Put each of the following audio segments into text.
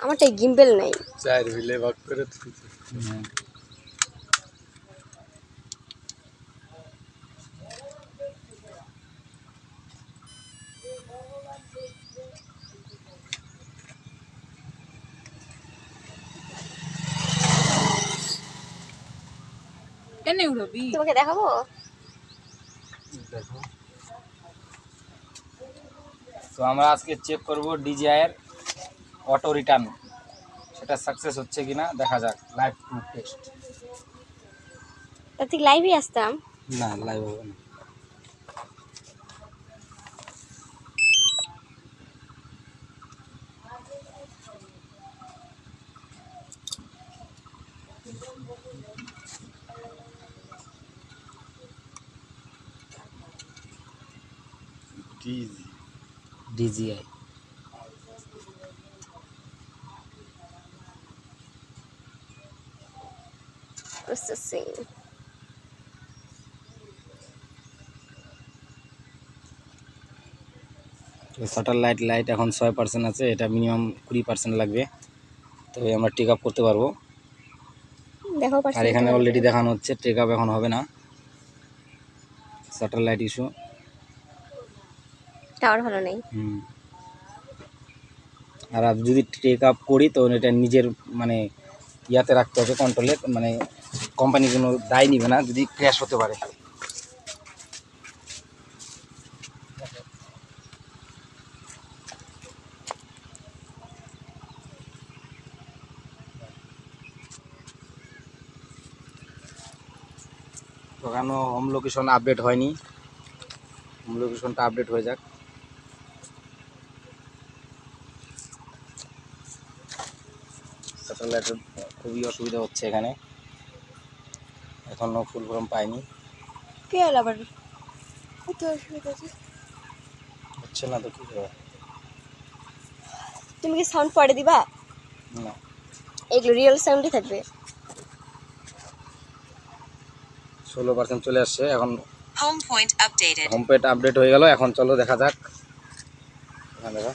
আমারটাই gimbal নাই। চার হুইলে ভাগ করে কেন উড়বি? তোমাকে দেখাবো? দেখো। তো আমরা আজকে চেক করব ডিজিআই এর অটো রিটার্ন, সেটা সাকসেস হচ্ছে কিনা দেখা যাক। Live test. তার থেকে লাইভে আসতাম। না, লাইভ হবে না। DJI processing. স্যাটেলাইট লাইট এখন 6% আছে, এটা মিনিমাম 20% লাগবে, তবে আমরা টেক আপ করতে পারবো। দেখো আর এখানে অলরেডি দেখানো হচ্ছে টেক আপ এখন হবে না, স্যাটেলাইট ইস্যু। টাওয়ার ভালো নেই। আর যদি টেক আপ করি তো এটা নিজের মানে ইয়াতে রাখতে হবে, কন্ট্রোলে, মানে কোম্পানি কোনো দায় নিবে না যদি ক্র্যাশ হতে পারে। তো কেন হোম লোকেশন আপডেট হয়নি, হোম লোকেশনটা আপডেট হয়ে যাক। স্যাটেলাইটের খুবই অসুবিধা হচ্ছে এখানে, এখনও ফুল ফর্ম পাইনি। কে এলো আবার? কত অসুবিধা হচ্ছে না তো কী করবো? তুমি কি সাউন্ড পরে দিবা? না, এগুলো রিয়েল সাউন্ডই থাকবে। 16% চলে আসছে এখন। Home point updated. Home page update হয়ে গেল, এখন চলো দেখা যাক। এখানে দেখো,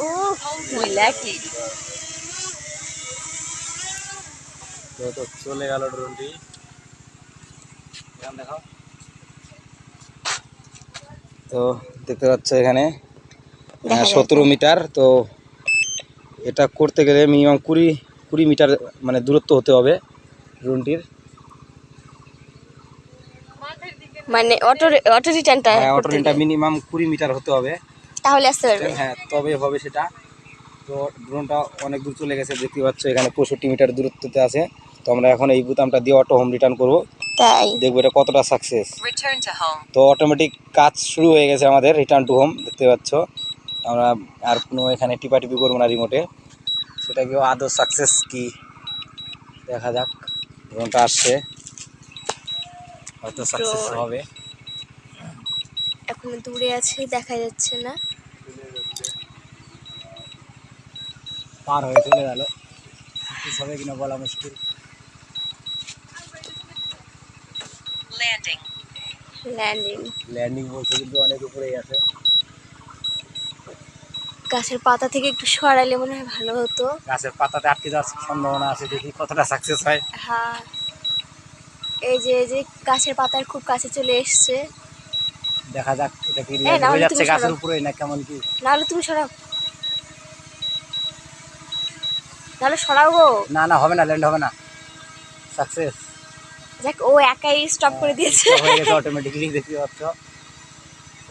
ও লাকি। তো চলে গেল ড্রোনটি। এখানে দেখো, তো দেখতে পাচ্ছ এখানে 17 মিটার। তো এটা করতে গেলে মিনিমাম 20 মিটার মানে দূরত্ব হতে হবে ড্রোনটির। মানে অটো রিটার্নটা অটো রিটার্নটা মিনিমাম 20 মিটার হতে হবে, তাহলে আসতে পারবে। হ্যাঁ তবে হবে সেটা। তো ড্রোনটা অনেক দূর চলে গেছে, দেখতে পাচ্ছ এখানে 65 মিটার দূরত্বতে আছে। তো আমরা এখন এই বোতামটা দিয়ে অটো হোম রিটার্ন করবো, তাই দেখবো এটা কতটা সাকসেস। Return to home. তো অটোমেটিক কাজ শুরু হয়ে গেছে আমাদের, রিটার্ন টু হোম দেখতে পাচ্ছ। আমরা আর কোনো এখানে টিপাটিপি করবো না রিমোটে, সেটা কি আদৌ সাকসেস কি দেখা যাক। ড্রোনটা আসছে, হয়তো সাকসেস হবে। এখন দূরে আছে, দেখা যাচ্ছে না। পার হয়ে চলে গেল, সাকসেস হবে কিনা বলা মুশকিল। ল্যান্ডিং বলতে কিন্তু অনেক উপরেই আছে। গাছের পাতা থেকে একটু সরাইলে মনে হয় ভালো হতো। গাছের পাতাতে আটকে যাওয়ার সম্ভাবনা আছে, দেখি কতটা সাকসেস হয়। হ্যাঁ, এই যে গাছের পাতার খুব কাছে চলে এসছে। দেখা যাক এটা কি ল্যান্ড হয়ে যাচ্ছে গাছের উপরে না কেমন কি। নাহলে তুমি সরাও, নাহলে সরাও গো। না না, হবে না, ল্যান্ড হবে না, সাকসেস। দেখ ও একাই স্টপ করে দিয়েছে, হয়ে গেছে অটোমেটিক্যালি, দেখতে পাচ্ছ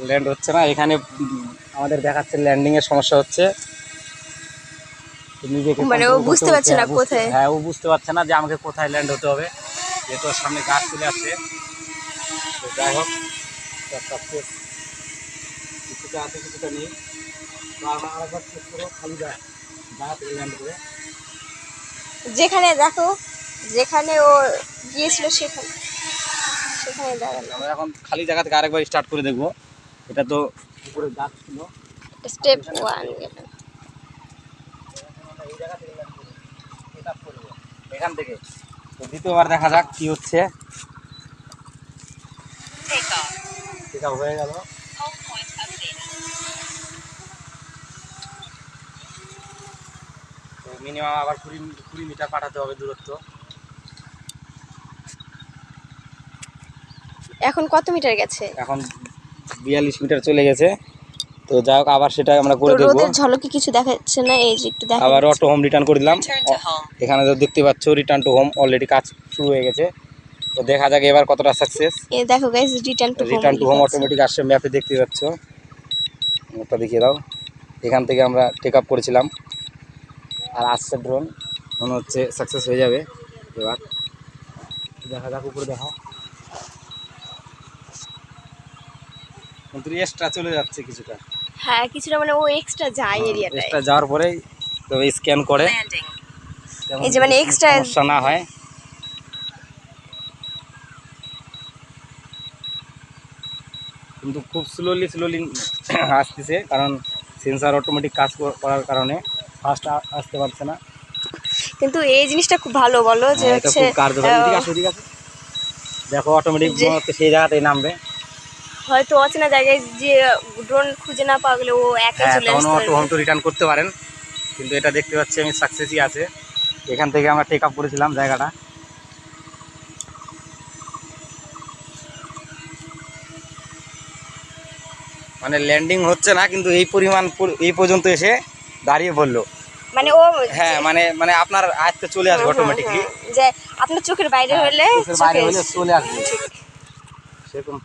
ল্যান্ড হচ্ছে না। এখানে আমাদের দেখাচ্ছে ল্যান্ডিং এর সমস্যা হচ্ছে, নিজেকে মানে ও বুঝতে পারছে না কোথায়। হ্যাঁ, ও বুঝতে পারছে না যে আমাকে কোথায় ল্যান্ড হতে হবে, যেহেতু সামনে গাছ চলে আসছে। তো যাই হোক, সাকসেস কিছুটা আছে কিছুটা নেই। তো আমরা আরেকবার চেক করবো, খালি গাছ ল্যান্ড করে। যেখানে দেখো, যেখানে ও গিয়েছিল সেখানে দাঁড়ালো। আমরা এখন খালি জায়গা থেকে আরেকবার স্টার্ট করে দেখবো। এটা তো উপরে গাছ ছিল, স্টেপ 1 এখান থেকে। তো দ্বিতীয়বার দেখা যাক কি হচ্ছে। ঠিক হয়ে গেল। মিনিমাম আবার 20 মিটার পাঠাতে হবে দূরত্ব। এখন কত মিটার গেছে? এখন 42 মিটার চলে গেছে। তো যাই হোক আবার সেটা আমরা তো করে দেখবো। রোদের ঝলকে কিছু দেখা যাচ্ছে না, এই যে একটু দেখা আবার যাচ্ছে। অটো হোম রিটার্ন করে দিলাম। Return to home. এখানে তো দেখতে পাচ্ছ রিটার্ন টু হোম অলরেডি কাজ শুরু হয়ে গেছে। তো দেখা যাক এবার কতটা সাকসেস। এই দেখো guys, return to home. Return to home automatic আসছে, ম্যাপে দেখতে পাচ্ছ। ওটা দেখিয়ে দাও। এখান থেকে আমরা টেক আপ করেছিলাম, আর আসছে ড্রোন, মনে হচ্ছে সাকসেস হয়ে যাবে। এবার দেখা যাক, উপরে দেখাও। কিন্তু এক্সট্রা চলে যাচ্ছে কিছুটা। হ্যাঁ কিছুটা, মানে ও এক্সট্রা যায় এরিয়াটায়। এক্সট্রা যাওয়ার পরেই তবে স্ক্যান করে, Landing. তেমন এই যে মানে কোনো extra- সমস্যা না হয়। কিন্তু খুব স্লোলি আসতেছে, কারণ সেন্সার অটোমেটিক কাজ করার কারণে ফাস্ট আসতে পারছে না। কিন্তু এই জিনিসটা খুব ভালো, বলো যে হ্যাঁ, এটা হচ্ছে খুব কার্যকরী। এদিকে আসো, এদিকে আসো। দেখো অটোমেটিক যে- মনে হচ্ছে সেই জায়গাতেই নামবে। হয়তো অচেনা জায়গায় যে ড্রোন খুঁজে না পাওয়া গেলে ও একা হ্যাঁ, চলে তখন আসতে অটো হোম পারবে। টু রিটার্ন করতে পারেন। কিন্তু এটা দেখতে পাচ্ছি আমি সাকসেসই আছে। এখান থেকে আমরা টেক আপ করেছিলাম জায়গাটা। মানে ল্যান্ডিং হচ্ছে না, কিন্তু এই পরিমাণ এই পর্যন্ত এসে দাঁড়িয়ে পড়লো। মানে ও হ্যাঁ, মানে আপনার আয়ত্তে চলে আসবে অটোমেটিকলি। যে আপনার চোখের বাইরে হলে বাইরে হলে চোখে- চলে আসবে সেরকম।